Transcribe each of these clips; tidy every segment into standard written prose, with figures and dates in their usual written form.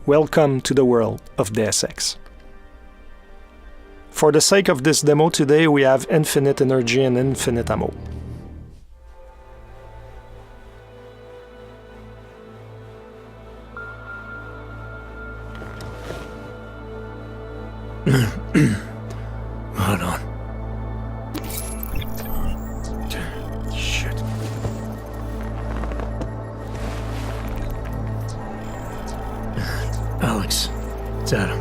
Welcome to the world of Deus Ex. For the sake of this demo today, we have infinite energy and infinite ammo. Hold on. Shit. Alex, it's Adam.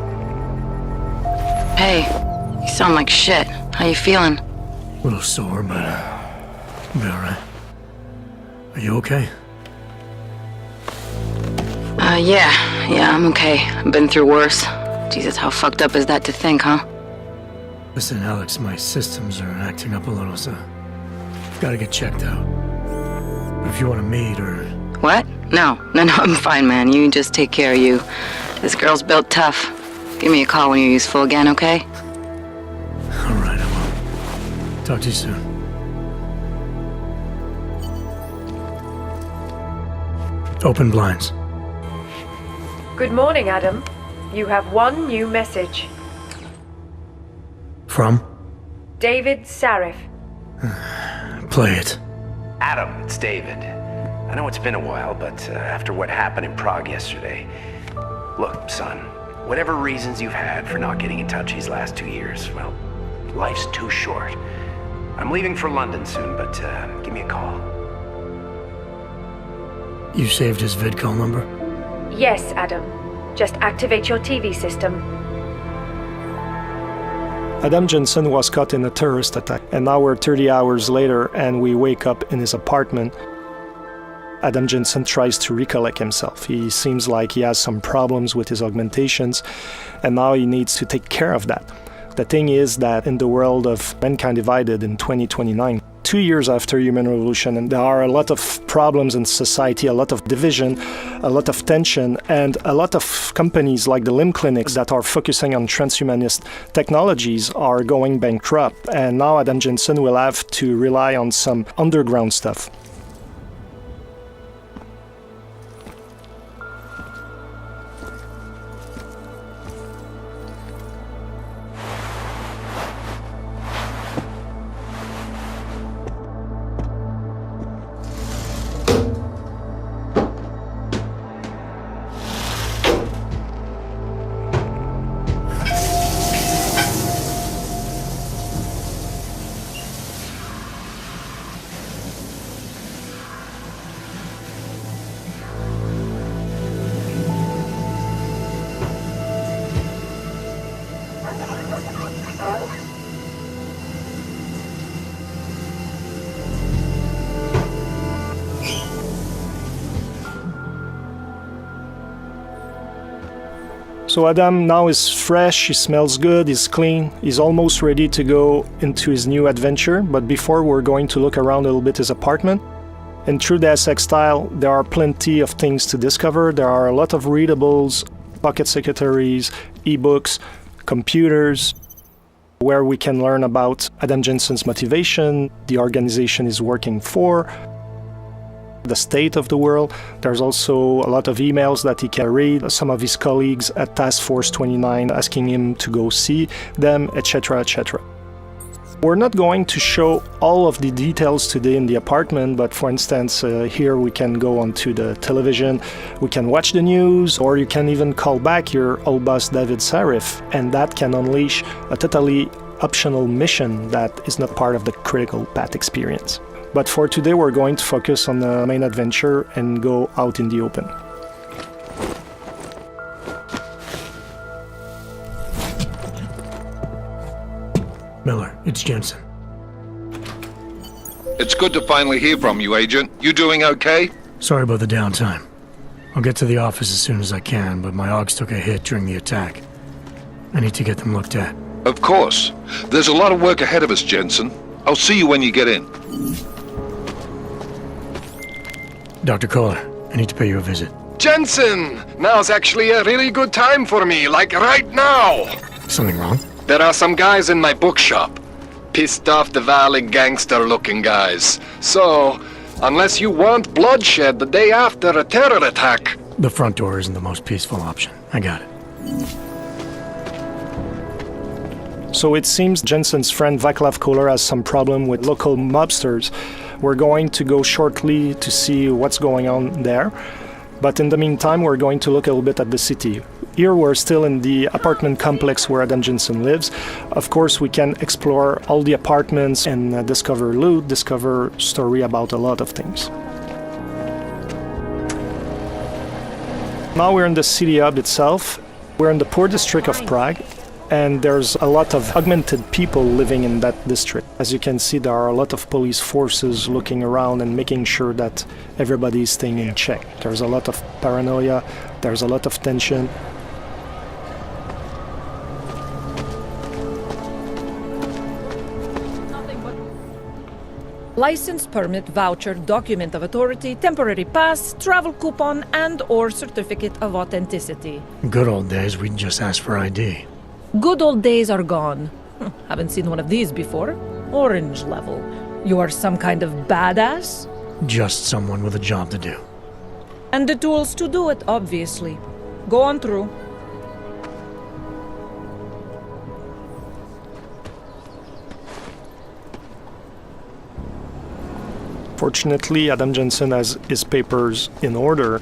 Hey, you sound like shit. How you feeling? A little sore, but I'll be alright. Are you okay? Yeah, I'm okay. I've been through worse. Jesus, how fucked up is that to think, huh? Listen, Alex, my systems are acting up a little, so I've got to get checked out. But if you want to meet or... What? No, I'm fine, man. You just take care of you. This girl's built tough. Give me a call when you're useful again, okay? Alright, I will. Talk to you soon. Open blinds. Good morning, Adam. You have one new message. From? David Sarif. Play it. Adam, it's David. I know it's been a while, but after what happened in Prague yesterday... Look, son, whatever reasons you've had for not getting in touch these last 2 years, well, life's too short. I'm leaving for London soon, but give me a call. You saved his vidcall number? Yes, Adam. Just activate your TV system. Adam Jensen was caught in a terrorist attack, and now we're 30 hours later and we wake up in his apartment. Adam Jensen tries to recollect himself. He seems like he has some problems with his augmentations, and now he needs to take care of that. The thing is that in the world of mankind divided in 2029, 2 years after human revolution, and there are a lot of problems in society, a lot of division, a lot of tension, and a lot of companies like the limb clinics that are focusing on transhumanist technologies are going bankrupt, and now Adam Jensen will have to rely on some underground stuff. So Adam now is fresh, he smells good, he's clean, he's almost ready to go into his new adventure, but before we're going to look around a little bit his apartment. In true Deus Ex style, there are plenty of things to discover. There are a lot of readables, pocket secretaries, ebooks, computers, where we can learn about Adam Jensen's motivation, the organization he's working for, the state of the world. There's also a lot of emails that he can read, some of his colleagues at Task Force 29 asking him to go see them, etc., etc. We're not going to show all of the details today in the apartment, but for instance, here we can go onto the television, we can watch the news, or you can even call back your old boss David Sarif, and that can unleash a totally optional mission that is not part of the critical path experience. But for today, we're going to focus on the main adventure and go out in the open. Miller, it's Jensen. It's good to finally hear from you, Agent. You doing okay? Sorry about the downtime. I'll get to the office as soon as I can, but my AUGs took a hit during the attack. I need to get them looked at. Of course. There's a lot of work ahead of us, Jensen. I'll see you when you get in. Dr. Kohler, I need to pay you a visit. Jensen! Now's actually a really good time for me, like right now! Something wrong? There are some guys in my bookshop. Pissed off the Valley gangster-looking guys. So, unless you want bloodshed the day after a terror attack, The front door isn't the most peaceful option. I got it. So it seems Jensen's friend Vaclav Kohler has some problem with local mobsters. We're going to go shortly to see what's going on there. But in the meantime, we're going to look a little bit at the city. Here we're still in the apartment complex where Adam Jensen lives. Of course, we can explore all the apartments and discover loot, discover story about a lot of things. Now we're in the city hub itself. We're in the poor district of Prague, and there's a lot of augmented people living in that district. As you can see, there are a lot of police forces looking around and making sure that everybody is staying in check. There's a lot of paranoia, there's a lot of tension. License, permit, voucher, document of authority, temporary pass, travel coupon, and/or certificate of authenticity. Good old days, we'd just ask for ID. Good old days are gone. Haven't seen one of these before. Orange level. You are some kind of badass? Just someone with a job to do. And the tools to do it, obviously. Go on through. Fortunately, Adam Jensen has his papers in order,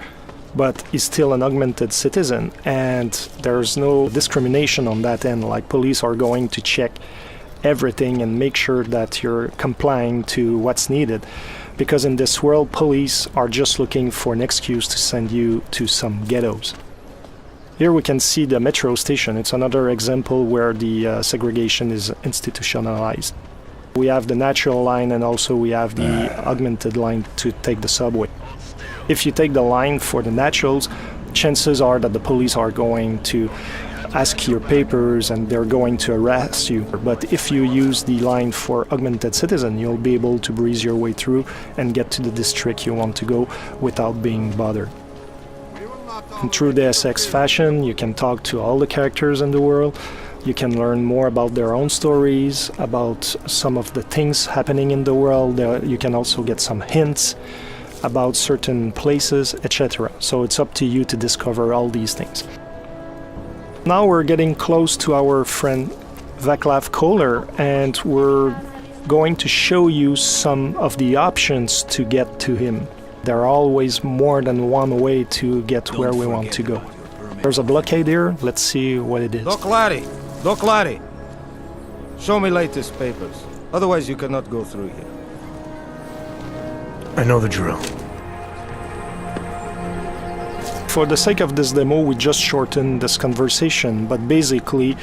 but he's still an augmented citizen, and there's no discrimination on that end. Like, police are going to check everything and make sure that you're complying to what's needed. Because in this world, police are just looking for an excuse to send you to some ghettos. Here we can see the metro station. It's another example where the segregation is institutionalized. We have the natural line, and also we have the augmented line to take the subway. If you take the line for the naturals, chances are that the police are going to ask your papers and they're going to arrest you. But if you use the line for augmented citizen, you'll be able to breeze your way through and get to the district you want to go without being bothered. And through Deus Ex fashion, you can talk to all the characters in the world. You can learn more about their own stories, about some of the things happening in the world. You can also get some hints about certain places, etc. So it's up to you to discover all these things. Now we're getting close to our friend Vaclav Kohler, and we're going to show you some of the options to get to him. There are always more than one way to get where we want to go. There's a blockade here. Let's see what it is. Doc Laddie! Show me latest papers. Otherwise you cannot go through here. I know the drill. For the sake of this demo, we just shortened this conversation, but basically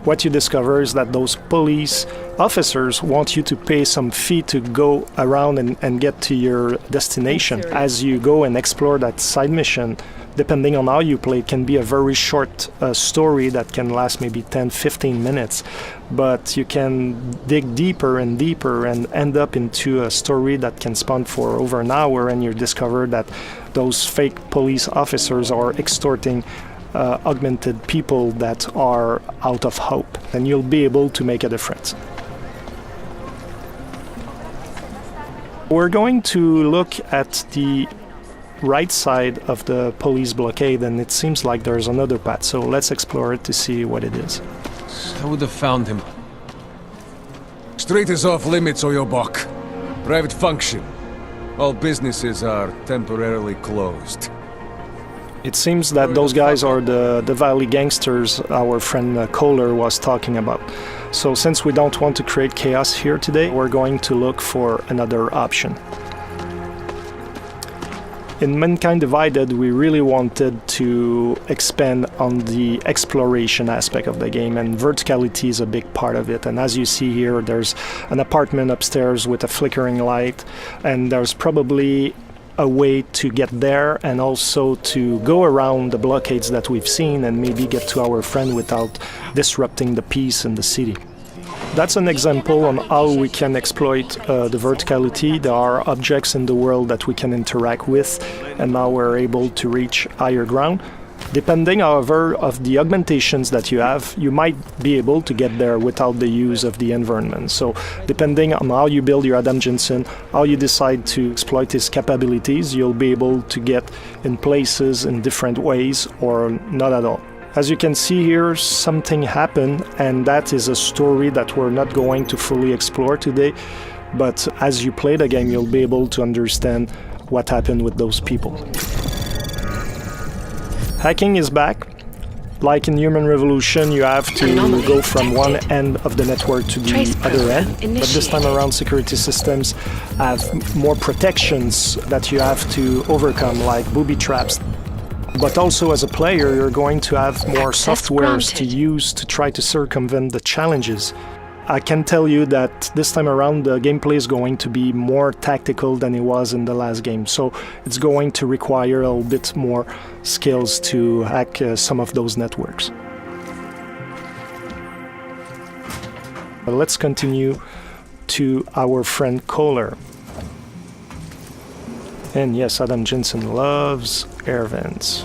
what you discover is that those police officers want you to pay some fee to go around and get to your destination. As you go and explore that side mission, depending on how you play, it can be a very short story that can last maybe 10-15 minutes, but you can dig deeper and deeper and end up into a story that can span for over an hour, and you discover that those fake police officers are extorting augmented people that are out of hope, and you'll be able to make a difference. We're going to look at the right side of the police blockade, and it seems like there's another path, so let's explore it to see what it is. I would have found him. Street is off limits, Oyobok. Private function. All businesses are temporarily closed. It seems that those guys are the Valley gangsters our friend Kohler was talking about. So since we don't want to create chaos here today, we're going to look for another option. In Mankind Divided, we really wanted to expand on the exploration aspect of the game, and verticality is a big part of it. And as you see here, there's an apartment upstairs with a flickering light, and there's probably a way to get there and also to go around the blockades that we've seen and maybe get to our friend without disrupting the peace in the city. That's an example on how we can exploit the verticality. There are objects in the world that we can interact with, and now we're able to reach higher ground. Depending, however, of the augmentations that you have, you might be able to get there without the use of the environment. So depending on how you build your Adam Jensen, how you decide to exploit his capabilities, you'll be able to get in places in different ways or not at all. As you can see here, something happened, and that is a story that we're not going to fully explore today. But as you play the game, you'll be able to understand what happened with those people. Hacking is back. Like in Human Revolution, you have to go from one end of the network to the other end. But this time around, security systems have more protections that you have to overcome, like booby traps. But also as a player, you're going to have more softwares to use to try to circumvent the challenges. I can tell you that this time around the gameplay is going to be more tactical than it was in the last game, so it's going to require a little bit more skills to hack some of those networks. But let's continue to our friend Kohler. And yes, Adam Jensen loves air vents.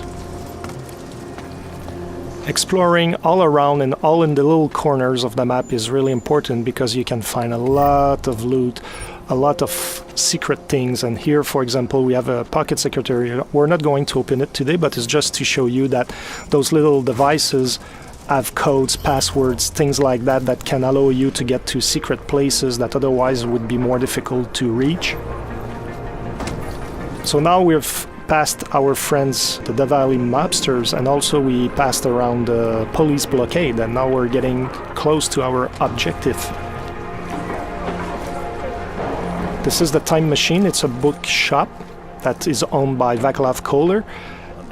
Exploring all around and all in the little corners of the map is really important because you can find a lot of loot, a lot of secret things. And here, for example, we have a pocket secretary. We're not going to open it today, but it's just to show you that those little devices have codes, passwords, things like that that can allow you to get to secret places that otherwise would be more difficult to reach. So now we've passed our friends, the Davali mobsters, and also we passed around the police blockade, and now we're getting close to our objective. This is the Time Machine. It's a bookshop that is owned by Vaclav Kohler,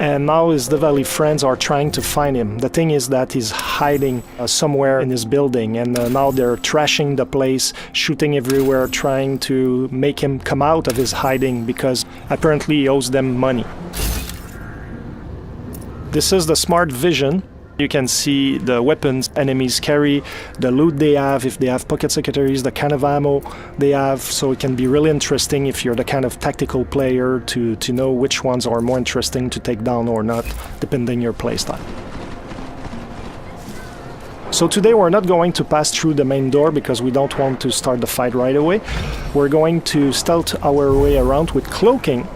and now his Davali friends are trying to find him. The thing is that he's hiding somewhere in his building, and now they're trashing the place, shooting everywhere, trying to make him come out of his hiding because apparently he owes them money. This is the smart vision. You can see the weapons enemies carry, the loot they have, if they have pocket secretaries, the kind of ammo they have, so it can be really interesting if you're the kind of tactical player to know which ones are more interesting to take down or not, depending your playstyle. So today we're not going to pass through the main door because we don't want to start the fight right away. We're going to stealth our way around with cloaking.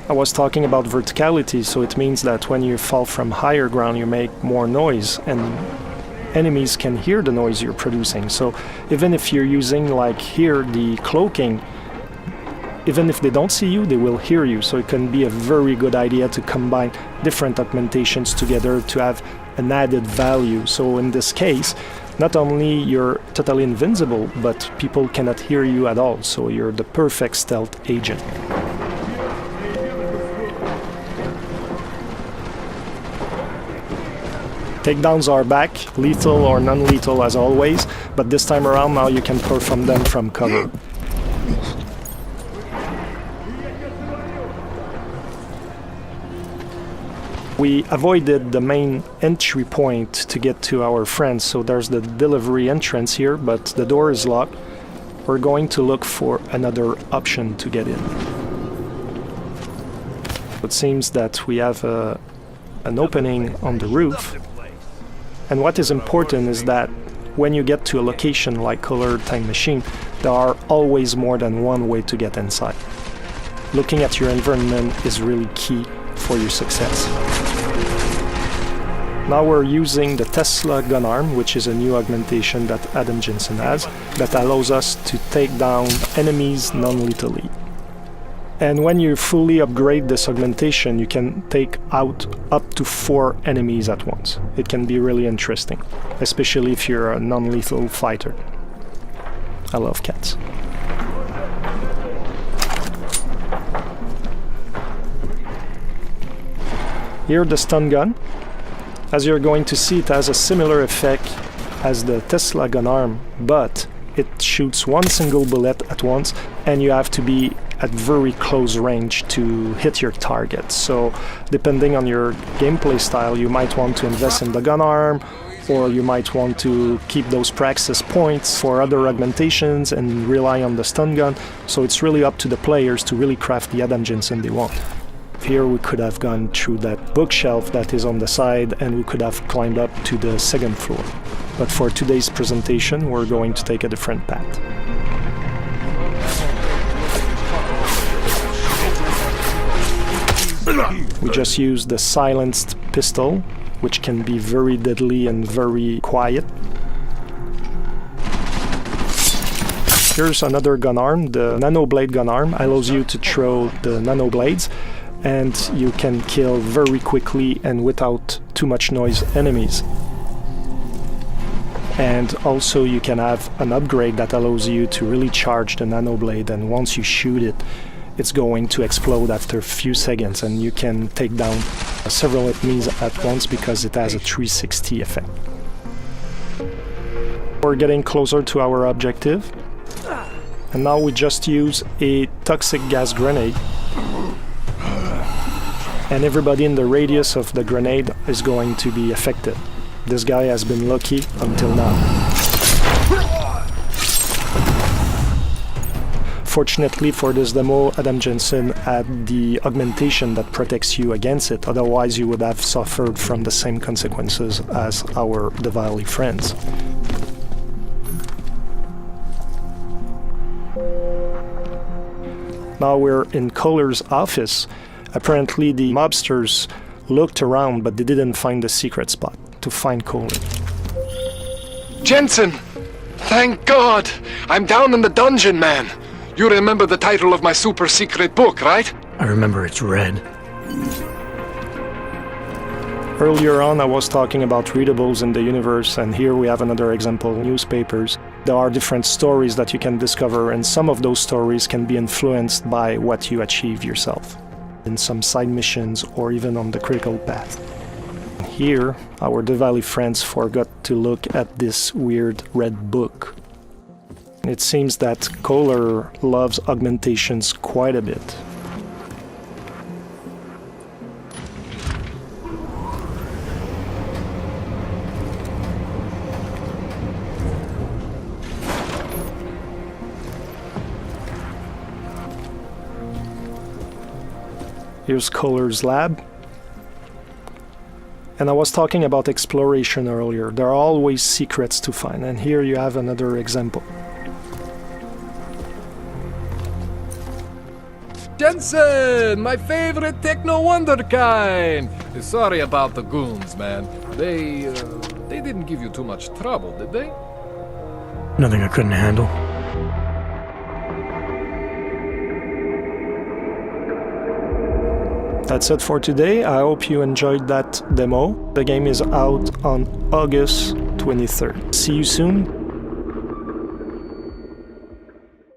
I was talking about verticality, so it means that when you fall from higher ground you make more noise and enemies can hear the noise you're producing. So even if you're using, like here, the cloaking, even if they don't see you, they will hear you. So it can be a very good idea to combine different augmentations together to have an added value. So in this case, not only you're totally invincible, but people cannot hear you at all. So you're the perfect stealth agent. Takedowns are back, lethal or non-lethal as always, but this time around now you can perform them from cover. We avoided the main entry point to get to our friends, so there's the delivery entrance here, but the door is locked. We're going to look for another option to get in. It seems that we have an opening on the roof. And what is important is that when you get to a location like Kohler Time Machine, there are always more than one way to get inside. Looking at your environment is really key for your success. Now we're using the Tesla gun arm, which is a new augmentation that Adam Jensen has, that allows us to take down enemies non-lethally. And when you fully upgrade this augmentation, you can take out up to 4 enemies at once. It can be really interesting, especially if you're a non-lethal fighter. I love cats. Here the stun gun. As you're going to see, it has a similar effect as the Tesla gun arm, but it shoots one single bullet at once, and you have to be at very close range to hit your target. So depending on your gameplay style, you might want to invest in the gun arm, or you might want to keep those praxis points for other augmentations and rely on the stun gun. So it's really up to the players to really craft the Adam Jensen they want. Here we could have gone through that bookshelf that is on the side and we could have climbed up to the second floor. But for today's presentation, we're going to take a different path. We just use the silenced pistol, which can be very deadly and very quiet. Here's another gun arm. The nano blade gun arm allows you to throw the nano blades, and you can kill very quickly and without too much noise enemies. And also you can have an upgrade that allows you to really charge the nano blade, and once you shoot it, it's going to explode after a few seconds, and you can take down several enemies at once because it has a 360 effect. We're getting closer to our objective, and now we just use a toxic gas grenade, and everybody in the radius of the grenade is going to be affected. This guy has been lucky until now. Fortunately for this demo, Adam Jensen had the augmentation that protects you against it, otherwise you would have suffered from the same consequences as our Diwali friends. Now we're in Kohler's office. Apparently the mobsters looked around, but they didn't find the secret spot to find Kohler. Jensen! Thank God! I'm down in the dungeon, man! You remember the title of my super secret book, right? I remember it's red. Earlier on I was talking about readables in the universe, and here we have another example, newspapers. There are different stories that you can discover, and some of those stories can be influenced by what you achieve yourself in some side missions or even on the critical path. Here, our Diwali friends forgot to look at this weird red book. It seems that Kohler loves augmentations quite a bit. Here's Kohler's lab. And I was talking about exploration earlier. There are always secrets to find, and here you have another example. Jensen, my favorite techno wonderkind. Sorry about the goons, man. They didn't give you too much trouble, did they? Nothing I couldn't handle. That's it for today. I hope you enjoyed that demo. The game is out on August 23rd. See you soon.